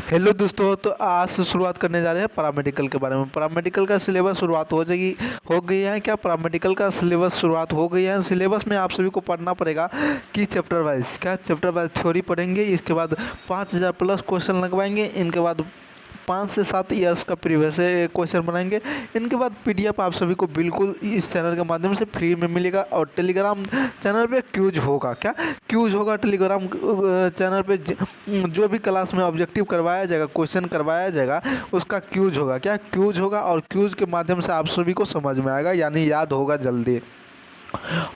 Hello दोस्तों, तो आज से शुरुआत करने जा रहे हैं पैरामेडिकल के बारे में। पैरामेडिकल का सिलेबस शुरुआत हो गई है क्या? पैरामेडिकल का सिलेबस शुरुआत हो गई है। सिलेबस में आप सभी को पढ़ना पड़ेगा कि chapter wise chapter wise theory पढ़ेंगे। इसके बाद 5000 प्लस क्वेश्चन लगवाएंगे। इनके बाद 5 से 7 ईयर्स का प्रीवियस क्वेश्चन बनाएंगे। इनके बाद पीडीएफ आप सभी को बिल्कुल इस चैनल के माध्यम से फ्री में मिलेगा। और टेलीग्राम चैनल पे क्यूज होगा। क्यूज होगा टेलीग्राम चैनल पे। जो भी क्लास में ऑब्जेक्टिव करवाया जाएगा, क्वेश्चन करवाया जाएगा, उसका क्यूज होगा। क्यूज होगा और क्यूज के माध्यम से आप सभी को समझ में आएगा, यानी याद होगा जल्दी।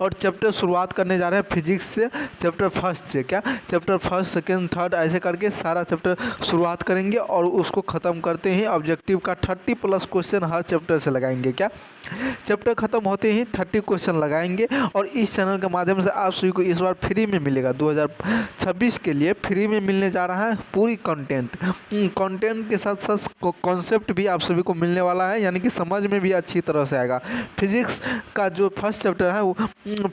और चैप्टर शुरुआत करने जा रहे हैं फिजिक्स से, चैप्टर फर्स्ट से। चैप्टर फर्स्ट, सेकेंड, थर्ड ऐसे करके सारा चैप्टर शुरुआत करेंगे और उसको ख़त्म करते ही ऑब्जेक्टिव का 30 प्लस क्वेश्चन हर चैप्टर से लगाएंगे। चैप्टर ख़त्म होते ही 30 क्वेश्चन लगाएंगे। और इस चैनल के माध्यम से आप सभी को इस बार फ्री में मिलेगा। 2026 के लिए फ्री में मिलने जा रहा है पूरी कंटेंट के साथ साथ कॉन्सेप्ट भी आप सभी को मिलने वाला है, यानी कि समझ में भी अच्छी तरह से आएगा। फिजिक्स का जो फर्स्ट चैप्टर है वो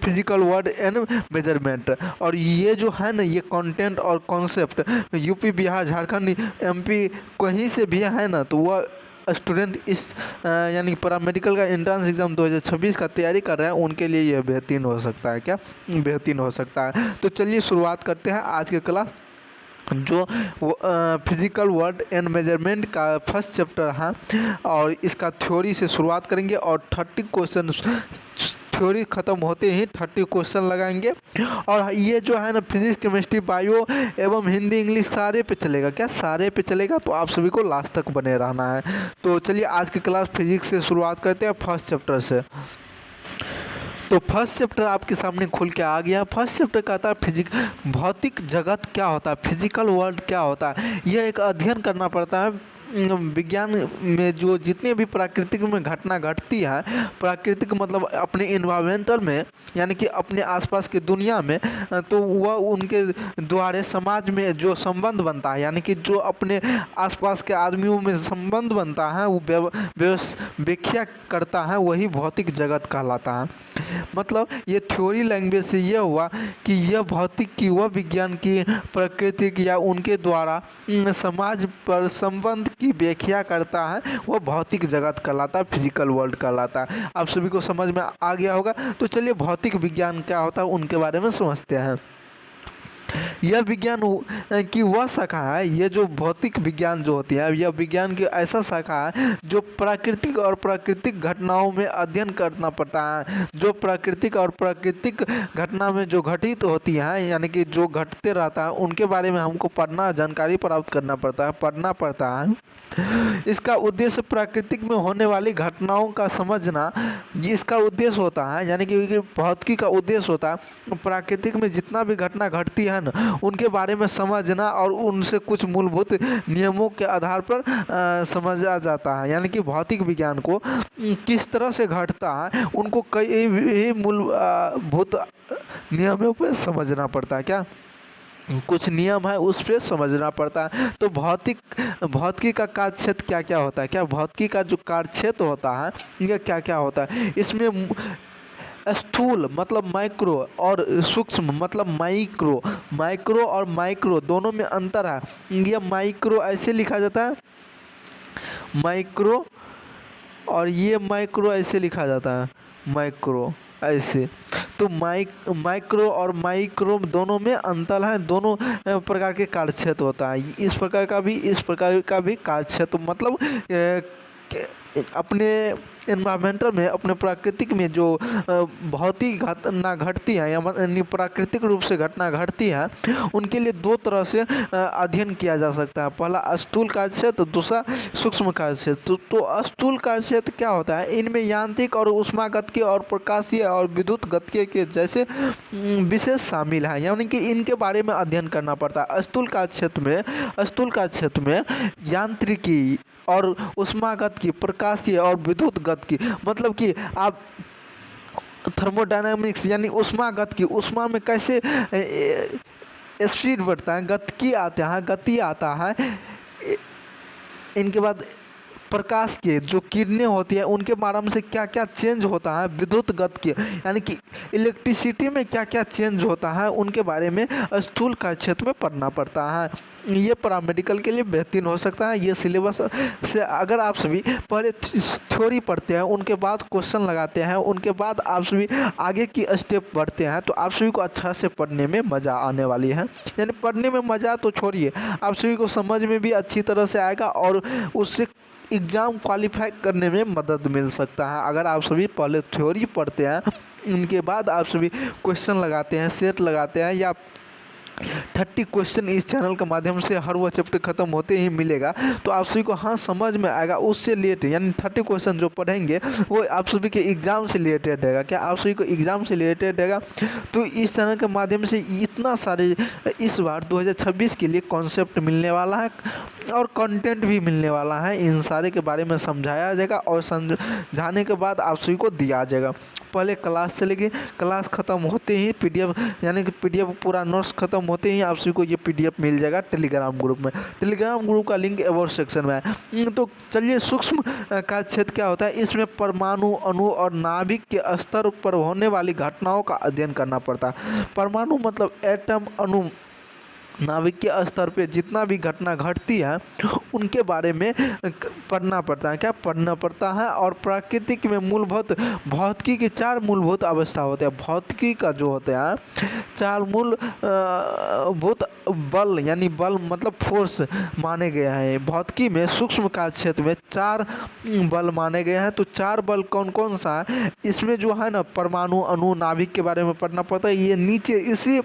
फिजिकल वर्ड एंड मेजरमेंट। और ये जो है ना, ये कंटेंट और concept UP, Bihar, Jharkhand, MP कहीं से भी है ना, तो वह स्टूडेंट इस यानी पैरामेडिकल का एंट्रेंस एग्ज़ाम 2026 का तैयारी कर रहे हैं, उनके लिए यह बेहतरीन हो सकता है। बेहतरीन हो सकता है। तो चलिए शुरुआत करते हैं आज के क्लास। जो फिजिकल वर्ड एंड मेजरमेंट का फर्स्ट चैप्टर है और इसका थ्योरी से शुरुआत करेंगे। और 30 क्वेश्चन थ्योरी ख़त्म होते ही 30 क्वेश्चन लगाएंगे। और ये जो है ना, फिजिक्स, केमिस्ट्री, बायो एवं हिंदी, इंग्लिश सारे पे चलेगा। सारे पे चलेगा। तो आप सभी को लास्ट तक बने रहना है। तो चलिए आज की क्लास फिजिक्स से शुरुआत करते हैं, फर्स्ट चैप्टर से। तो फर्स्ट चैप्टर आपके सामने खुल के आ गया। फर्स्ट चैप्टर कहता है भौतिक जगत क्या होता है, फिजिकल वर्ल्ड क्या होता है। यह एक अध्ययन करना पड़ता है। विज्ञान में जो जितने भी प्राकृतिक में घटना घटती है, प्राकृतिक मतलब अपने इन्वायरमेंटल में, यानी कि अपने आसपास की दुनिया में, तो वह उनके द्वारा समाज में जो संबंध बनता है, यानी कि जो अपने आसपास के आदमियों में संबंध बनता है, वो व्याख्या करता है, वही भौतिक जगत कहलाता है। मतलब ये थ्योरी लैंग्वेज से यह हुआ कि यह भौतिक की, वह विज्ञान की, प्राकृतिक या उनके द्वारा समाज पर संबंध की व्याख्या करता है, वह भौतिक जगत कहलाता है, फिजिकल वर्ल्ड कहलाता है। आप सभी को समझ में आ गया होगा। तो चलिए भौतिक विज्ञान क्या होता है उनके बारे में समझते हैं। यह विज्ञान की वह शाखा है, ये जो भौतिक विज्ञान जो होती है, यह विज्ञान की ऐसा शाखा है जो प्राकृतिक और प्राकृतिक घटनाओं में अध्ययन करना पड़ता है। जो प्राकृतिक और प्राकृतिक घटना में जो घटित होती है, यानी कि जो घटते रहता है, उनके बारे में हमको पढ़ना, जानकारी प्राप्त करना पड़ता है, पढ़ना पड़ता है। इसका उद्देश्य प्राकृतिक में होने वाली घटनाओं का समझना, इसका उद्देश्य होता है। यानी कि भौतिकी का उद्देश्य होता है प्राकृतिक में जितना भी घटना घटती है ना, उनके बारे में समझना और उनसे कुछ मूलभूत नियमों के आधार पर समझा जाता है। यानी कि भौतिक विज्ञान को किस तरह से घटता है, उनको कई मूलभूत नियमों पर समझना पड़ता है। कुछ नियम है उस पर समझना पड़ता है। तो भौतिकी का कार्य क्षेत्र क्या क्या होता है, भौतिकी का जो कार्य क्षेत्र होता है यह क्या क्या होता है। इसमें स्थूल मतलब माइक्रो और सूक्ष्म मतलब माइक्रो और माइक्रो दोनों में अंतर है। यह माइक्रो ऐसे लिखा जाता है, माइक्रो, और ये माइक्रो ऐसे लिखा जाता है, माइक्रो ऐसे। तो माइक्रो और माइक्रो दोनों में अंतर है। दोनों प्रकार के कार्य क्षेत्र होता है। इस प्रकार का भी कार्य क्षेत्र, मतलब अपने एनवायरमेंटल में, अपने प्राकृतिक में जो भौतिक घटना घटती है या प्राकृतिक रूप से घटना घटती है, उनके लिए दो तरह से अध्ययन किया जा सकता है। पहला स्थूल कार्य क्षेत्र, दूसरा सूक्ष्म कार्य क्षेत्र। तो स्थूल कार्य क्षेत्र क्या होता है, इनमें यांत्रिक और ऊष्मागतिकीय और प्रकाशीय और विद्युत गतिकीय के जैसे विशेष शामिल हैं, यानी कि इनके बारे में अध्ययन करना पड़ता है। स्थूल कार्य क्षेत्र में यांत्रिकी और ऊष्मागतिकी, प्रकाशीय और विद्युत गतिकी, मतलब कि आप थर्मोडायनामिक्स यानी ऊष्मागतिकी, ऊष्मा में कैसे स्पीड बढ़ता है, गति आता है। इनके बाद प्रकाश के जो किरणें होती है उनके माध्यम से क्या क्या चेंज होता है, विद्युत गति के यानी कि इलेक्ट्रिसिटी में क्या क्या चेंज होता है उनके बारे में स्थूल कार्यक्षेत्र में पढ़ना पड़ता है। ये पैरामेडिकल के लिए बेहतरीन हो सकता है। ये सिलेबस से अगर आप सभी पहले थ्योरी पढ़ते हैं, उनके बाद क्वेश्चन लगाते हैं, उनके बाद आप सभी आगे की स्टेप बढ़ते हैं, तो आप सभी को अच्छा से पढ़ने में मज़ा आने वाली है। यानी पढ़ने में मज़ा तो छोड़िए, आप सभी को समझ में भी अच्छी तरह से आएगा और उससे एग्ज़ाम क्वालिफाई करने में मदद मिल सकता है। अगर आप सभी पहले थ्योरी पढ़ते हैं, उनके बाद आप सभी क्वेश्चन लगाते हैं, सेट लगाते हैं, या 30 क्वेश्चन इस चैनल के माध्यम से हर वो चैप्टर खत्म होते ही मिलेगा, तो आप सभी को हाँ समझ में आएगा। उससे रिलेटेड यानी 30 क्वेश्चन जो पढ़ेंगे वो आप सभी के एग्ज़ाम से रिलेटेड रहेगा। क्या आप सभी को एग्ज़ाम से रिलेटेड रहेगा? तो इस चैनल के माध्यम से इतना सारे इस बार 2026 के लिए कॉन्सेप्ट मिलने वाला है और कंटेंट भी मिलने वाला है। इन सारे के बारे में समझाया जाएगा और समझाने के बाद आप सभी को दिया जाएगा। पहले क्लास चलेगी, क्लास ख़त्म होते ही पीडीएफ यानी कि पीडीएफ पूरा नोट्स खत्म होते ही आप सभी को ये पीडीएफ मिल जाएगा टेलीग्राम ग्रुप में। टेलीग्राम ग्रुप का लिंक अबाउट सेक्शन में है। तो चलिए, सूक्ष्म का क्षेत्र क्या होता है? इसमें परमाणु, अणु और नाभिक के स्तर पर होने वाली घटनाओं का अध्ययन करना पड़ता है। परमाणु मतलब एटम, अणु, नाभिक के स्तर पे जितना भी घटना घटती है उनके बारे में पढ़ना पड़ता है। क्या पढ़ना पड़ता है? और प्राकृतिक में मूलभूत भौतिकी की 4 मूलभूत अवस्था होते हैं। भौतिकी का जो होते हैं 4 मूलभूत बल, यानी बल मतलब फोर्स माने गए हैं। भौतिकी में सूक्ष्म काल क्षेत्र में 4 बल माने गए हैं। तो 4 बल कौन कौन सा है? इसमें जो है ना परमाणु, अणु, नाभिक के बारे में पढ़ना पड़ता है। ये नीचे इसी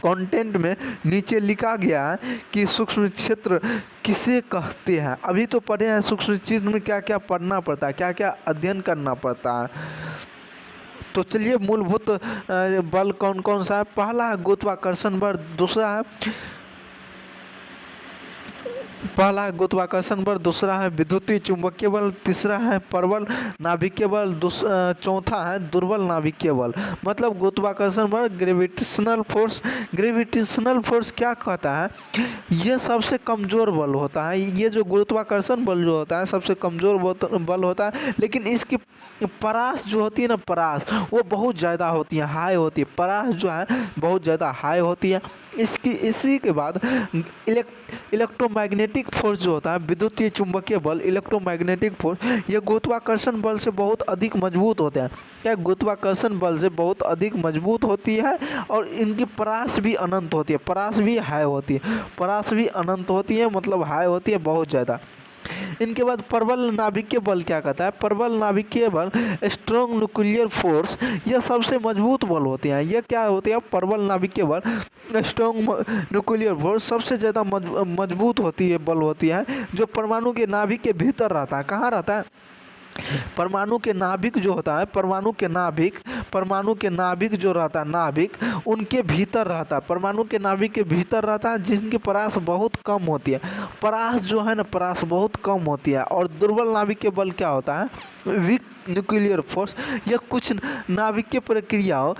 कंटेंट में नीचे लिखा गया है कि सूक्ष्म क्षेत्र किसे कहते हैं। अभी तो पढ़े हैं सूक्ष्म क्षेत्र में क्या क्या पढ़ना पड़ता है, क्या क्या अध्ययन करना पड़ता है। तो चलिए, मूलभूत बल कौन कौन सा है? पहला है गुरुत्वाकर्षण बल, दूसरा है विद्युतीय चुंबकीय बल, तीसरा है प्रबल नाभिकीय बल, चौथा है दुर्बल नाभिकीय बल। मतलब गुरुत्वाकर्षण बल, ग्रेविटेशनल फोर्स क्या कहता है? ये सबसे कमज़ोर बल होता है। ये जो गुरुत्वाकर्षण बल जो होता है सबसे कमज़ोर बल होता है, लेकिन इसकी परास जो होती है ना, परास वो बहुत ज़्यादा होती है, हाई होती है। परास जो है बहुत ज़्यादा हाई होती है। इसी के बाद इलेक्ट्रोमैग्नेटिक फोर्स जो होता है, विद्युतीय चुंबकीय बल, इलेक्ट्रोमैग्नेटिक फोर्स, ये गुरुत्वाकर्षण बल से बहुत अधिक मजबूत होते हैं। क्या गुरुत्वाकर्षण बल से बहुत अधिक मजबूत होती है और इनकी परास भी अनंत होती है, परास भी हाई होती है, परास भी अनंत होती है, मतलब हाई होती है बहुत ज़्यादा। इनके बाद प्रबल नाभिकीय बल क्या कहता है? प्रबल नाभिकीय बल, स्ट्रॉन्ग न्यूक्लियर फोर्स, ये सबसे मजबूत बल होते हैं। ये क्या होती है? प्रबल नाभिकीय बल, स्ट्रॉन्ग न्यूक्लियर फोर्स सबसे ज़्यादा मजबूत होती है, बल होती है, जो परमाणु के नाभिक के भीतर रहता है। कहाँ रहता है? परमाणु के नाभिक जो होता है, परमाणु के नाभिक जो रहता है, नाभिक उनके भीतर रहता है। परमाणु के नाभिक के भीतर रहता है, जिनकी परास बहुत कम होती है। परास जो है ना, परास बहुत कम होती है। और दुर्बल नाभिकीय बल क्या होता है? Weak nuclear force. यह कुछ नाभिकीय प्रक्रियाओं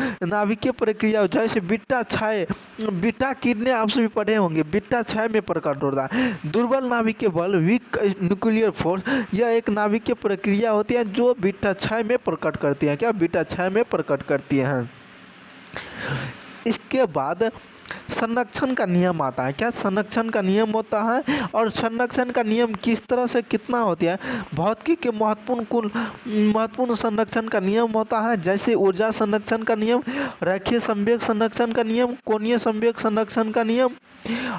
जैसे बीटा किरणें आप सभी पढ़े होंगे, बीटा क्षय में प्रकट होता है। दुर्बल नाभिकीय बल, वीक न्यूक्लियर फोर्स, यह एक नाभिकीय प्रक्रिया होती है जो बीटा क्षय में प्रकट करती है। क्या? बीटा क्षय में प्रकट करती है। इसके बाद संरक्षण का नियम आता है। क्या? संरक्षण का नियम होता है। और संरक्षण का नियम किस तरह से कितना होती है? भौतिकी के महत्वपूर्ण संरक्षण का नियम होता है, जैसे ऊर्जा संरक्षण का नियम, रेखीय संवेग संरक्षण का नियम, कोणीय संवेग संरक्षण का नियम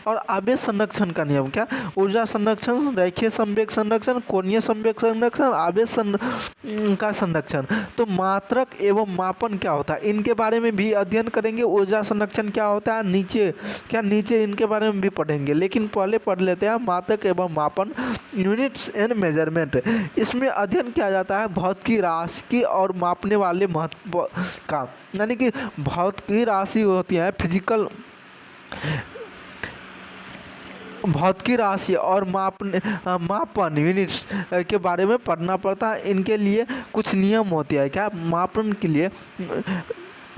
और आवेश संरक्षण का नियम। क्या? ऊर्जा संरक्षण, रेखीय संवेग संरक्षण, कोणीय संवेग संरक्षण, आवेश का संरक्षण। तो मात्रक एवं मापन क्या होता है, इनके बारे में भी अध्ययन करेंगे। ऊर्जा संरक्षण क्या होता है, नीचे इनके बारे में भी पढ़ेंगे, लेकिन पहले पढ़ लेते हैं मात्रक एवं मापन, यूनिट्स एंड मेजरमेंट। इसमें अध्ययन किया जाता है भौतिकी राशि और मापने वाले महत्व का, यानी कि भौतिकी राशि होती है, फिजिकल भौतिकी राशि और मापन यूनिट्स के बारे में पढ़ना पड़ता है। इनके लिए कुछ नियम होते हैं। क्या? मापन के लिए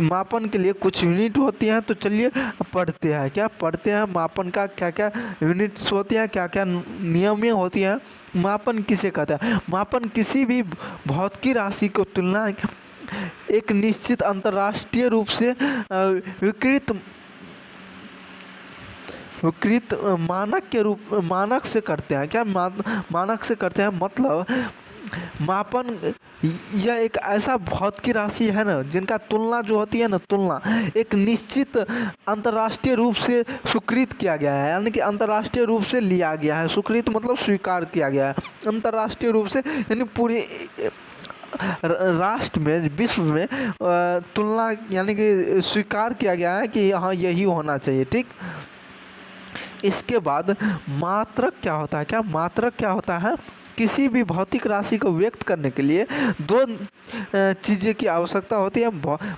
मापन के लिए कुछ यूनिट होती हैं, तो चलिए पढ़ते हैं। क्या पढ़ते हैं मापन का क्या क्या यूनिट्स होती हैं, क्या क्या नियमें होती हैं। मापन किसे कहते हैं? मापन किसी भी भौतिक राशि को तुलना एक निश्चित अंतर्राष्ट्रीय रूप से विकृत मानक से करते हैं। क्या मानक से करते हैं, मतलब मापन यह एक ऐसा भौतिक राशि है ना जिनका तुलना जो होती है ना, तुलना एक निश्चित अंतर्राष्ट्रीय रूप से स्वीकृत किया गया है, यानी कि अंतर्राष्ट्रीय रूप से लिया गया है। स्वीकृत मतलब स्वीकार किया गया है अंतर्राष्ट्रीय रूप से, यानी पूरे राष्ट्र में, विश्व में तुलना यानी कि स्वीकार किया गया है कि हाँ यही होना चाहिए। ठीक, इसके बाद मात्रक क्या होता है? क्या मात्रक क्या होता है? किसी भी भौतिक राशि को व्यक्त करने के लिए दो चीज़ें की आवश्यकता होती है।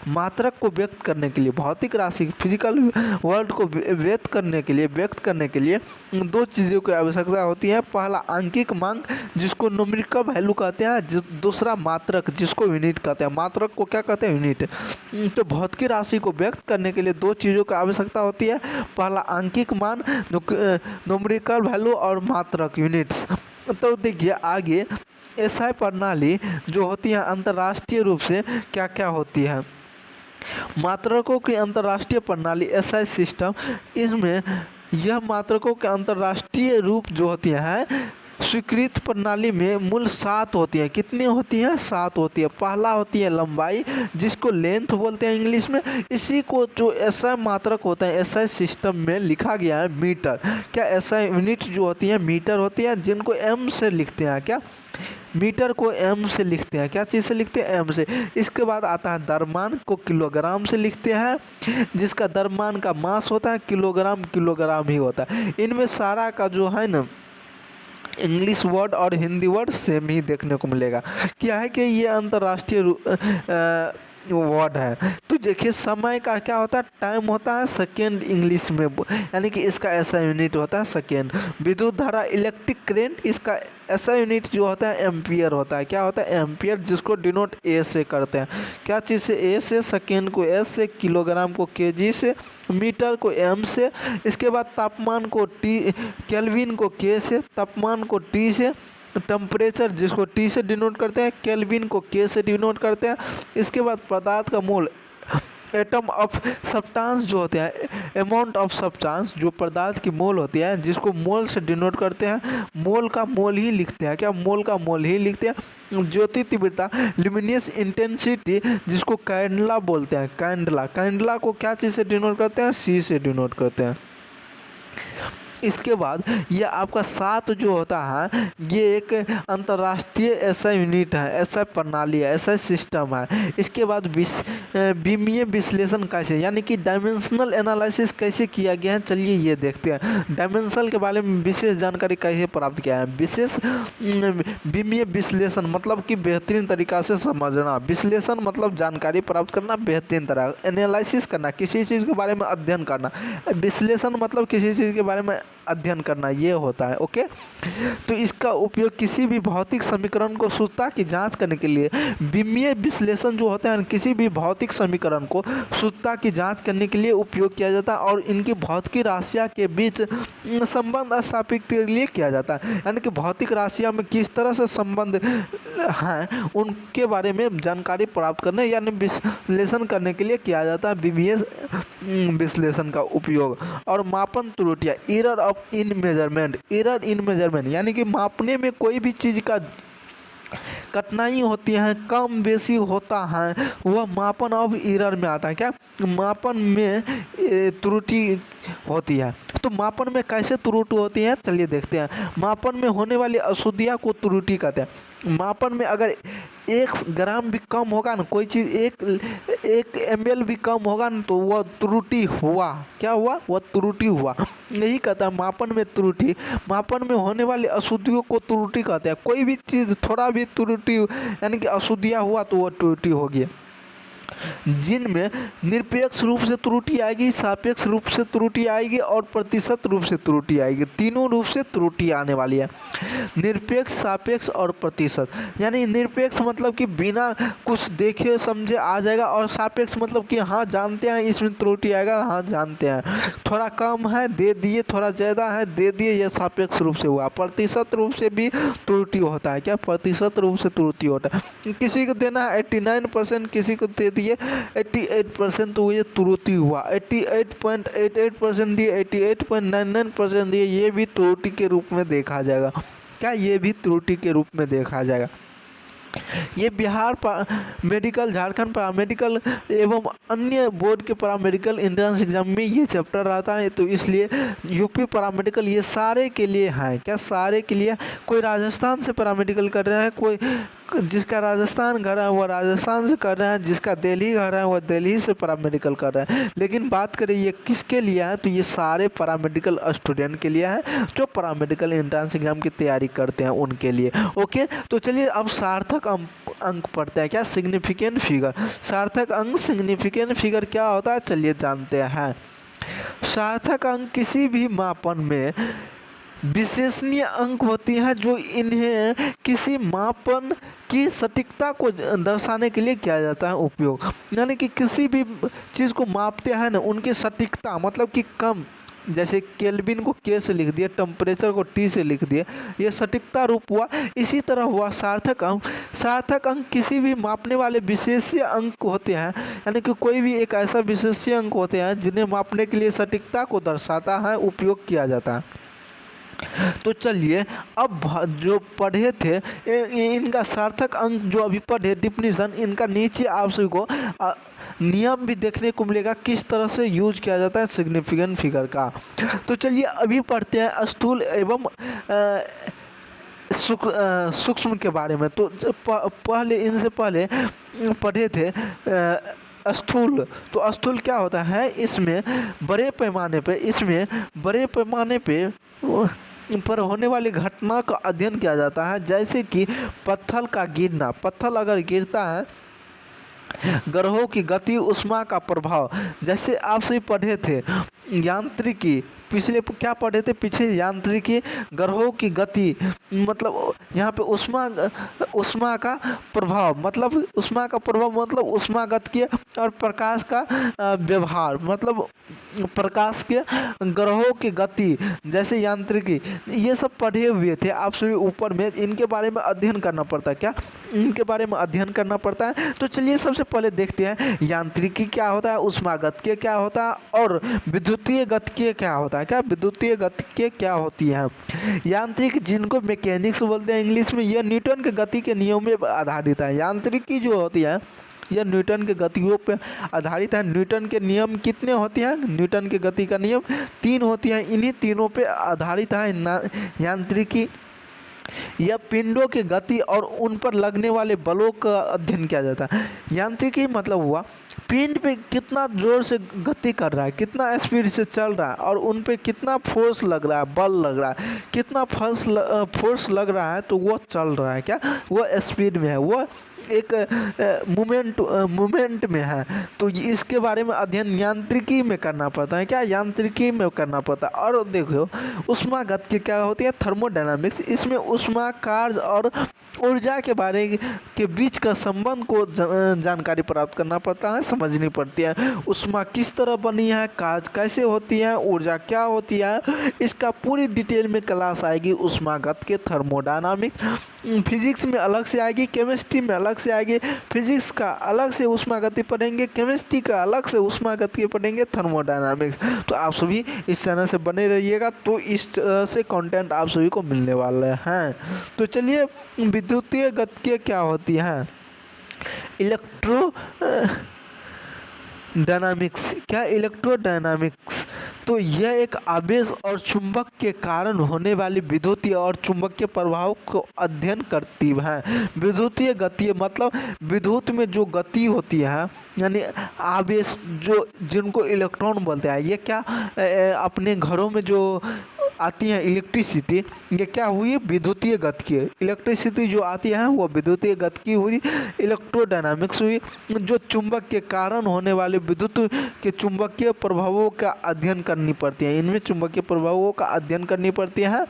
मात्रक को व्यक्त करने के लिए, भौतिक राशि फिजिकल वर्ल्ड को व्यक्त करने के लिए दो चीज़ों की आवश्यकता होती है। पहला आंकिक मांग जिसको न्यूमेरिकल वैल्यू कहते हैं, दूसरा मात्रक जिसको यूनिट कहते हैं। मात्रक को क्या कहते हैं? यूनिट। तो भौतिक राशि को व्यक्त करने के लिए दो चीज़ों की आवश्यकता होती है। पहला आंकिक मान न्यूमेरिकल वैल्यू और मात्रक यूनिट्स। तो देखिए आगे एसआई प्रणाली जो होती है अंतर्राष्ट्रीय रूप से क्या क्या होती है। मात्रकों की अंतर्राष्ट्रीय प्रणाली एसआई सिस्टम, इसमें यह मात्रकों के अंतर्राष्ट्रीय रूप जो होती है स्वीकृत प्रणाली में मूल 7 होती है। कितनी होती है? 7 होती है। पहला होती है लंबाई जिसको लेंथ बोलते हैं इंग्लिश में। इसी को जो एसआई मात्रक होता है एसआई सिस्टम में लिखा गया है मीटर। क्या एसआई यूनिट जो होती है मीटर होती है, जिनको एम से लिखते हैं। क्या मीटर को एम से लिखते हैं? क्या चीज़ से लिखते हैं? एम से। इसके बाद आता है द्रव्यमान को किलोग्राम से लिखते हैं, जिसका द्रव्यमान का मास होता है किलोग्राम ही होता है। इनमें सारा का जो है ना इंग्लिश वर्ड और हिंदी वर्ड सेम ही देखने को मिलेगा। क्या है कि ये अंतर्राष्ट्रीय वर्ड है। तो देखिए समय का क्या होता है? टाइम होता है सेकेंड इंग्लिश में, यानी कि इसका ऐसा यूनिट होता है सेकेंड। विद्युत धारा इलेक्ट्रिक करंट, इसका ऐसा यूनिट जो होता है एम्पियर होता है। क्या होता है? एम्पियर, जिसको डिनोट ए से करते हैं। क्या चीज़ से? ए से। सेकेंड को एस से, किलोग्राम को केजी से, मीटर को एम से। इसके बाद तापमान को टी, केल्विन को के से, तापमान को टी से, टेम्परेचर जिसको टी से डिनोट करते हैं, केल्विन को के से डिनोट करते हैं। इसके बाद पदार्थ का मोल, एटम ऑफ सब्सटेंस जो होते हैं, अमाउंट ऑफ सब्सटेंस जो पदार्थ की मोल होती है जिसको मोल से डिनोट करते हैं। मोल का मोल ही लिखते हैं। क्या मोल का मोल ही लिखते हैं। ज्योति तीव्रता, ल्यूमिनस इंटेंसिटी जिसको कैंडला बोलते हैं, कैंडला को क्या चीज़ से डिनोट करते हैं? सी से डिनोट करते हैं। इसके बाद ये आपका 7 जो होता है ये एक अंतर्राष्ट्रीय ऐसा यूनिट है, ऐसा प्रणाली है, ऐसा सिस्टम है। इसके बाद विमीय विश्लेषण कैसे, यानी कि डायमेंशनल एनालिसिस कैसे किया गया है, चलिए ये देखते हैं। डायमेंशनल के बारे में विशेष जानकारी कैसे प्राप्त किया है। विशेष विमीय विश्लेषण मतलब कि बेहतरीन तरीका से समझना। विश्लेषण मतलब जानकारी प्राप्त करना, बेहतरीन तरह एनालिसिस करना, किसी चीज़ के बारे में अध्ययन करना। विश्लेषण मतलब किसी चीज़ के बारे में अध्ययन करना, ये होता है। ओके, तो इसका उपयोग किसी भी भौतिक समीकरण को शुद्धता की जांच करने के लिए, विमीय विश्लेषण जो होता है किसी भी भौतिक समीकरण को शुद्धता की जांच करने के लिए उपयोग किया जाता है और इनकी भौतिक राशियां के बीच संबंध स्थापित के लिए किया जाता है। यानी कि भौतिक राशियां में किस तरह से संबंध हैं उनके बारे में जानकारी प्राप्त करने यानी विश्लेषण करने के लिए किया जाता है विमीय विश्लेषण का उपयोग। और मापन त्रुटियाँ, एरर ऑफ इन मेजरमेंट, यानी कि मापने में कोई भी चीज़ का कठिनाई होती है, कम बेसी होता है, वह मापन ऑफ एरर में आता है। क्या मापन में त्रुटि होती है। तो मापन में कैसे त्रुटि होती है, चलिए देखते हैं। मापन में होने वाली अशुद्धियाँ को त्रुटि कहते हैं। मापन में अगर 1 ग्राम भी कम होगा ना, कोई चीज़ 1 ml भी कम होगा ना, तो वह त्रुटि हुआ। क्या हुआ? वह त्रुटि हुआ। यही कहता है मापन में त्रुटि। मापन में होने वाली अशुद्धियों को त्रुटि कहते हैं। कोई भी चीज़ थोड़ा भी त्रुटि यानी कि अशुद्धियाँ हुआ तो वह त्रुटि होगी। जिनमें निरपेक्ष रूप से त्रुटि आएगी, सापेक्ष रूप से त्रुटि आएगी और प्रतिशत रूप से त्रुटि आएगी। तीनों रूप से त्रुटि आने वाली है, निरपेक्ष, सापेक्ष और प्रतिशत। यानी निरपेक्ष मतलब कि बिना कुछ देखे समझे आ जाएगा, और सापेक्ष मतलब कि हाँ जानते हैं इसमें त्रुटि आएगा, हाँ जानते हैं, थोड़ा कम है दे दिए, थोड़ा ज़्यादा है दे दिए, यह सापेक्ष रूप से हुआ। प्रतिशत रूप से भी त्रुटि होता है। क्या प्रतिशत रूप से त्रुटि होता है? किसी को देना है 89%, किसी को दे दिए 88%, तो ये त्रुटि हुआ। 88.88% दिए, 88.99% दिए, ये भी त्रुटि के रूप में देखा जाएगा। क्या ये भी त्रुटि के रूप में देखा जाएगा? ये बिहार मेडिकल, झारखंड पैरामेडिकल एवं अन्य बोर्ड के पैरामेडिकल एंट्रेंस एग्जाम में ये चैप्टर आता है, तो इसलिए यूपी पैरामेडिकल ये सारे के लिए है। क्या सारे के लिए? कोई राजस्थान से पैरामेडिकल कर रहा है, कोई जिसका राजस्थान घर है वह राजस्थान से कर रहा है, जिसका दिल्ली घर है वह दिल्ली से पैरामेडिकल कर रहा है। लेकिन बात करें ये किसके लिए है, तो ये सारे पैरामेडिकल स्टूडेंट के लिए है जो पैरामेडिकल एंट्रेंस एग्जाम की तैयारी करते हैं, उनके लिए। ओके, तो चलिए अब सार्थक अंक पढ़ते हैं। क्या? Significant figure. सार्थक अंक, सिग्निफिकेंट फिगर क्या होता है, चलिए जानते हैं। सार्थक अंक किसी भी मापन में विशेषणीय अंक होती हैं जो इन्हें किसी मापन की सटीकता को दर्शाने के लिए किया जाता है उपयोग। यानी कि किसी भी चीज़ को मापते हैं ना, उनकी सटीकता मतलब कि कम, जैसे केल्विन को के से लिख दिया, टेम्परेचर को टी से लिख दिया, ये सटीकता रूप हुआ। इसी तरह हुआ सार्थक अंक। सार्थक अंक किसी भी मापने वाले विशेषीय अंक होते हैं, यानी कि कोई भी एक ऐसा विशेषीय अंक होते हैं जिन्हें मापने के लिए सटीकता को दर्शाता है, उपयोग किया जाता है। तो चलिए अब जो पढ़े थे इनका सार्थक अंक जो अभी पढ़े डिफिनीशन, इनका नीचे आप सभी को नियम भी देखने को मिलेगा किस तरह से यूज किया जाता है सिग्निफिकेंट फिगर का। तो चलिए अभी पढ़ते हैं स्थूल एवं सूक्ष्म के बारे में। तो पहले इनसे पहले पढ़े थे स्थूल। तो स्थूल क्या होता है, इसमें बड़े पैमाने पे पर होने वाली घटना का अध्ययन किया जाता है। जैसे कि पत्थर का गिरना, पत्थर अगर गिरता है, ग्रहों की गति, उष्मा का प्रभाव। जैसे आप सभी पढ़े थे यांत्रिकी, पिछले क्या पढ़े थे पीछे, यांत्रिकी, ग्रहों की गति, मतलब यहाँ पे उष्मा का प्रभाव, मतलब उष्मा का प्रभाव मतलब उष्मागतिकीय, और प्रकाश का व्यवहार मतलब प्रकाश के, ग्रहों की गति जैसे यांत्रिकी, ये सब पढ़े हुए थे आप सभी ऊपर में। इनके बारे में अध्ययन करना पड़ता है। क्या? इनके बारे में अध्ययन करना पड़ता है। तो चलिए सबसे पहले देखते हैं यांत्रिकी क्या होता है, उष्मागतिकीय क्या होता है, और विद्युतीय गतिकीय क्या होता है। क्या? विद्युतीय गतिकीय क्या होती है। यांत्रिक, जिनको मैकेनिक्स बोलते हैं इंग्लिश में, यह न्यूटन के गति के नियम पर आधारित है। यांत्रिकी जो होती है यह न्यूटन के गतियों पर आधारित है। न्यूटन के नियम कितने होते हैं? न्यूटन के गति का नियम 3 होती हैं। इन्हीं तीनों पे आधारित है यांत्रिकी। यह पिंडों की गति और उन पर लगने वाले बलों का अध्ययन किया जाता है। यांत्रिकी मतलब हुआ पिंड पे कितना जोर से गति कर रहा है, कितना स्पीड से चल रहा है, और उन पे कितना फोर्स लग रहा है, बल लग रहा है, कितना फोर्स लग रहा है, तो वो चल रहा है। क्या? वो स्पीड में है, वो एक मूवमेंट में है। तो इसके बारे में अध्ययन यांत्रिकी में करना पड़ता है। क्या? यांत्रिकी में करना पड़ता है। और देखो उष्मागतिकी क्या होती है, थर्मोडायनामिक्स। इसमें उष्मा, कार्य और ऊर्जा के बारे के बीच का संबंध को जानकारी प्राप्त करना पड़ता है, समझनी पड़ती है। उष्मा किस तरह बनी है, कार्य कैसे होती है, ऊर्जा क्या होती है, इसका पूरी डिटेल में क्लास आएगी उष्मागतिकी, थर्मोडायनामिक्स। फिजिक्स में अलग से आएगी, केमिस्ट्री में अलग से आएगी। फिजिक्स का अलग से उष्मागतिकी पढ़ेंगे, केमिस्ट्री का अलग से उष्मागतिकी पढ़ेंगे, थर्मोडायनामिक्स। तो आप सभी इस चैनल से बने रहिएगा, तो इस से कंटेंट आप सभी को मिलने वाले हैं। तो चलिए विद्युतीय गतिकी क्या होती है, डायनामिक्स। क्या? इलेक्ट्रोडायनामिक्स। तो यह एक आवेश और चुंबक के कारण होने वाली विद्युतीय और चुंबकीय प्रभाव को अध्ययन करती है। विद्युतीय गति मतलब विद्युत में जो गति होती है, यानी आवेश, जो जिनको इलेक्ट्रॉन बोलते हैं। ये क्या अपने घरों में जो आती है इलेक्ट्रिसिटी, ये क्या हुई, विद्युतीय गतिकी। इलेक्ट्रिसिटी जो आती है वो विद्युतीय गतिकी हुई। इलेक्ट्रोडायनामिक्स हुई, जो चुंबक के कारण होने वाले विद्युत के चुंबकीय प्रभावों का अध्ययन करनी पड़ती है। इनमें चुंबकीय प्रभावों का अध्ययन करनी पड़ती है।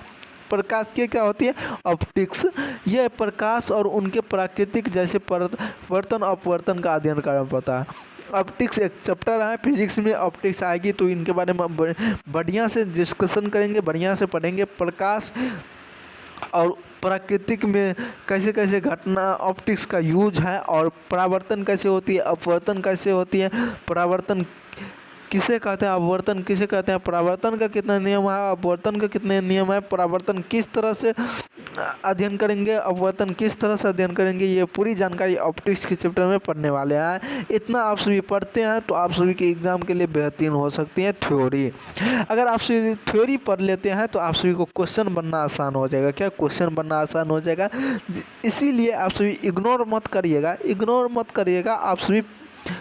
प्रकाश की क्या होती है, ऑप्टिक्स। यह प्रकाश और उनके प्राकृतिक जैसे परिवर्तन अपवर्तन का अध्ययन करना पड़ता है। ऑप्टिक्स एक चैप्टर है फिजिक्स में, ऑप्टिक्स आएगी तो इनके बारे में बढ़िया से डिस्कशन करेंगे, बढ़िया से पढ़ेंगे। प्रकाश और प्राकृतिक में कैसे कैसे घटना ऑप्टिक्स का यूज है, और परावर्तन कैसे होती है, अपवर्तन कैसे होती है, परावर्तन किसे कहते हैं, अपवर्तन किसे कहते हैं, परावर्तन का कितना नियम है, अपवर्तन का कितने नियम है, परावर्तन किस तरह से अध्ययन करेंगे, अपवर्तन किस तरह से अध्ययन करेंगे, ये पूरी जानकारी ऑप्टिक्स के चैप्टर में पढ़ने वाले हैं। इतना आप सभी पढ़ते हैं तो आप सभी के एग्जाम के लिए बेहतरीन हो सकती है थ्योरी। अगर आप सभी थ्योरी पढ़ लेते हैं तो आप सभी को क्वेश्चन बनना आसान हो जाएगा। क्या क्वेश्चन बनना आसान हो जाएगा, इसीलिए आप सभी इग्नोर मत करिएगा आप सभी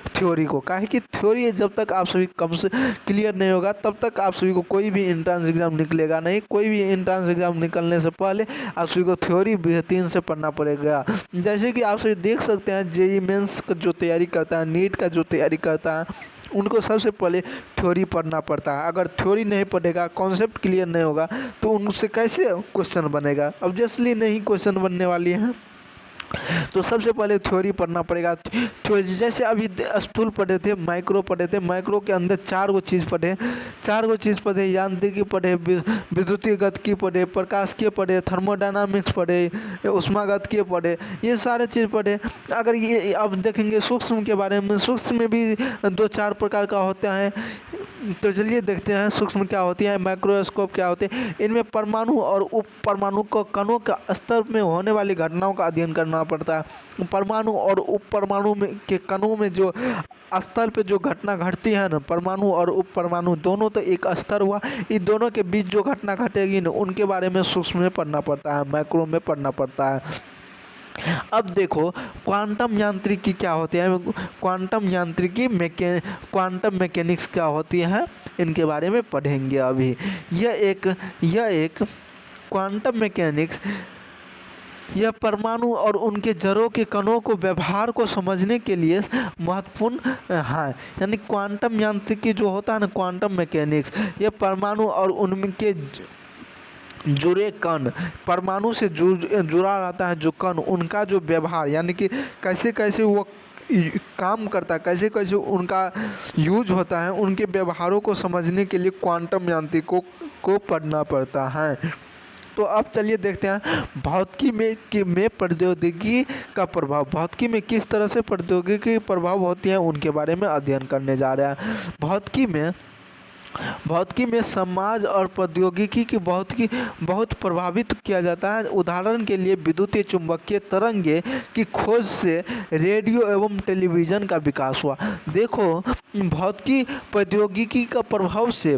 थ्योरी को। काहे कि थ्योरी जब तक आप सभी कम से क्लियर नहीं होगा तब तक आप सभी को कोई भी एंट्रेंस एग्जाम निकलेगा नहीं। कोई भी एंट्रेंस एग्जाम निकलने से पहले आप सभी को थ्योरी बेहतरीन से पढ़ना पड़ेगा। जैसे कि आप सभी देख सकते हैं जेईई मेंस का जो तैयारी करता है, नीट का जो तैयारी करता है, उनको सबसे पहले थ्योरी पढ़ना पड़ता है। अगर थ्योरी नहीं पढ़ेगा, कॉन्सेप्ट क्लियर नहीं होगा तो उनसे कैसे क्वेश्चन बनेगा, ऑब्वियसली नहीं क्वेश्चन बनने वाली है। तो सबसे पहले थ्योरी पढ़ना पड़ेगा। जैसे अभी स्थूल पढ़े थे, माइक्रो पढ़े थे, माइक्रो के अंदर 4 गो चीज़ पढ़े, यांत्रिकी पढ़े, विद्युतीय गतिकी पढ़े, प्रकाशिकी पढ़े, थर्मोडायनामिक्स पढ़े, उष्मागतिकी पढ़े, ये सारे चीज़ पढ़े। अगर ये अब देखेंगे सूक्ष्म के बारे में, सूक्ष्म में भी 2-4 प्रकार का होता है। तो चलिए देखते हैं सूक्ष्म क्या होती है, माइक्रोस्कोप क्या होते हैं। इनमें परमाणु और उप परमाणु को कणों का स्तर में होने वाली घटनाओं का अध्ययन करना पड़ता है। परमाणु और उप परमाणु में के कणों में जो स्तर पे जो घटना घटती है ना, परमाणु और उप परमाणु दोनों तो एक स्तर हुआ, इन दोनों के बीच जो घटना घटेगी ना उनके बारे में सूक्ष्म में पढ़ना पड़ता है, माइक्रो में पढ़ना पड़ता है। अब देखो क्वांटम यांत्रिकी क्या होती है, क्वांटम मैकेनिक्स क्या होती है, इनके बारे में पढ़ेंगे अभी। यह एक क्वांटम मैकेनिक्स यह परमाणु और उनके जड़ों के कणों को व्यवहार को समझने के लिए महत्वपूर्ण है। यानी क्वांटम यांत्रिकी जो होता है ना, क्वांटम मैकेनिक्स, यह परमाणु और उनके जुड़े कण, परमाणु से जुड़ा रहता है जो कण, उनका जो व्यवहार यानी कि कैसे कैसे वो काम करता है, कैसे कैसे उनका यूज होता है, उनके व्यवहारों को समझने के लिए क्वांटम यांत्रिकी को पढ़ना पड़ता है। तो अब चलिए देखते हैं भौतिकी में प्रौद्योगिकी का प्रभाव, भौतिकी में किस तरह से प्रौद्योगिकी प्रभाव होती है उनके बारे में अध्ययन करने जा रहे हैं। भौतिकी में समाज और प्रौद्योगिकी की बहुत प्रभावित किया जाता है। उदाहरण के लिए विद्युतीय चुंबकीय तरंगे की खोज से रेडियो एवं टेलीविज़न का विकास हुआ। देखो भौतिकी प्रौद्योगिकी प्रभाव से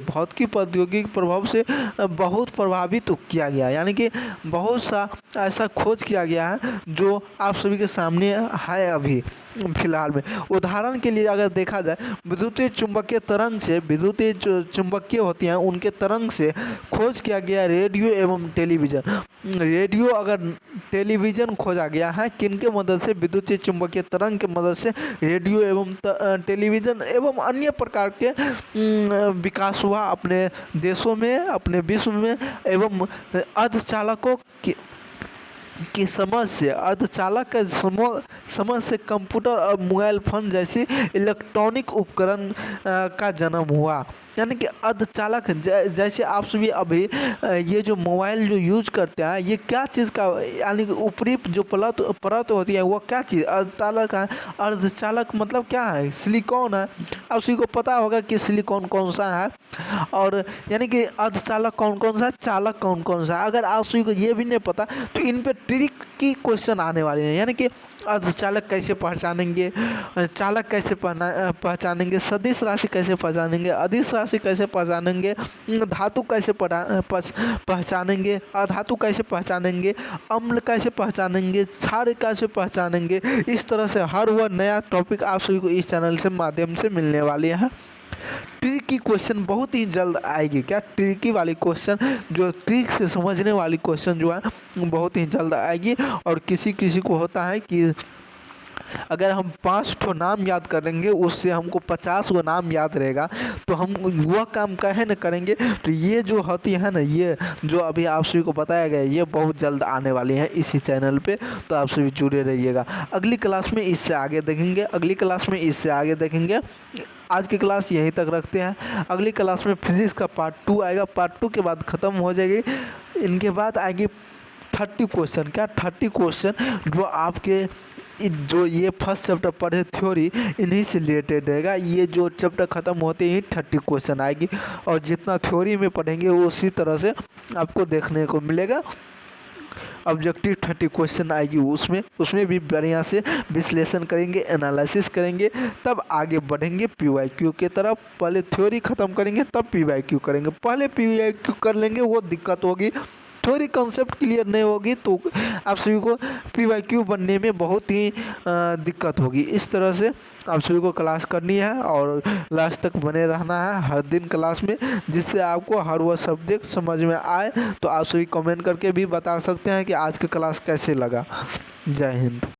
बहुत प्रभावित किया गया, यानी कि बहुत सा ऐसा खोज किया गया है जो आप सभी के सामने है अभी फिलहाल में। उदाहरण के लिए अगर देखा जाए विद्युतीय चुंबकीय तरंग से, विद्युतीय चुंबकीय होती हैं उनके तरंग से खोज किया गया रेडियो एवं टेलीविज़न। रेडियो अगर टेलीविज़न खोजा गया है किनके मदद से, विद्युतीय चुंबकीय तरंग के मदद से रेडियो एवं टेलीविज़न एवं अन्य प्रकार के विकास हुआ अपने देशों में, अपने विश्व में। एवं अर्धचालकों की समझ से, अर्धचालक के समझ से कंप्यूटर और मोबाइल फोन जैसी इलेक्ट्रॉनिक उपकरण का जन्म हुआ। यानी कि अर्धचालक जैसे आप सभी अभी ये जो मोबाइल जो यूज करते हैं ये क्या चीज़ का, यानी कि ऊपरी जो परत होती है वो क्या चीज़ अर्धचालक है। अर्धचालक मतलब क्या है, सिलिकॉन है। आप सभी को पता होगा कि सिलिकॉन कौन सा है, और यानी कि अर्धचालक कौन कौन सा है, चालक कौन कौन सा है। अगर आप सभी को ये भी नहीं पता तो इन पे ट्रिक की क्वेश्चन आने वाले हैं। यानी कि अर्धचालक कैसे पहचानेंगे, चालक कैसे पहचानेंगे, सदिश राशि कैसे पहचानेंगे, अदिश राशि कैसे पहचानेंगे, धातु कैसे पहचानेंगे, अधातु कैसे पहचानेंगे, अम्ल कैसे पहचानेंगे, क्षार कैसे पहचानेंगे। इस तरह से हर वह नया टॉपिक आप सभी को इस चैनल से माध्यम से मिलने वाले हैं। ट्रिकी क्वेश्चन बहुत ही जल्द आएगी। क्या ट्रिकी वाली क्वेश्चन, जो ट्रिक से समझने वाली क्वेश्चन जो है बहुत ही जल्द आएगी। और किसी किसी को होता है कि अगर हम 5 ठो नाम याद करेंगे उससे हमको 50 गो नाम याद रहेगा, तो हम वह काम कहे न करेंगे। तो ये जो होती है ना, ये जो अभी आप सभी को बताया गया, ये बहुत जल्द आने वाली है इसी चैनल पे, तो आप सभी जुड़े रहिएगा। अगली क्लास में इससे आगे देखेंगे, अगली क्लास में इससे आगे देखेंगे। आज की क्लास यहीं तक रखते हैं। अगली क्लास में फिजिक्स का पार्ट 2 आएगा, पार्ट 2 के बाद ख़त्म हो जाएगी। इनके बाद आएगी 30 क्वेश्चन। क्या 30 क्वेश्चन जो आपके जो ये फर्स्ट चैप्टर पढ़े थ्योरी, इन्हीं से रिलेटेड रहेगा। ये जो चैप्टर ख़त्म होते ही 30 क्वेश्चन आएगी, और जितना थ्योरी में पढ़ेंगे वो उसी तरह से आपको देखने को मिलेगा। ऑब्जेक्टिव 30 क्वेश्चन आएगी, उसमें भी बढ़िया से विश्लेषण करेंगे, एनालिसिस करेंगे, तब आगे बढ़ेंगे PYQ के तरफ। पहले थ्योरी ख़त्म करेंगे तब PYQ करेंगे। पहले PYQ कर लेंगे वो दिक्कत होगी, थ्योरी कॉन्सेप्ट क्लियर नहीं होगी तो आप सभी को PYQ बनने में बहुत ही दिक्कत होगी। इस तरह से आप सभी को क्लास करनी है और लास्ट तक बने रहना है हर दिन क्लास में, जिससे आपको हर वह सब्जेक्ट समझ में आए। तो आप सभी कमेंट करके भी बता सकते हैं कि आज की क्लास कैसे लगा। जय हिंद।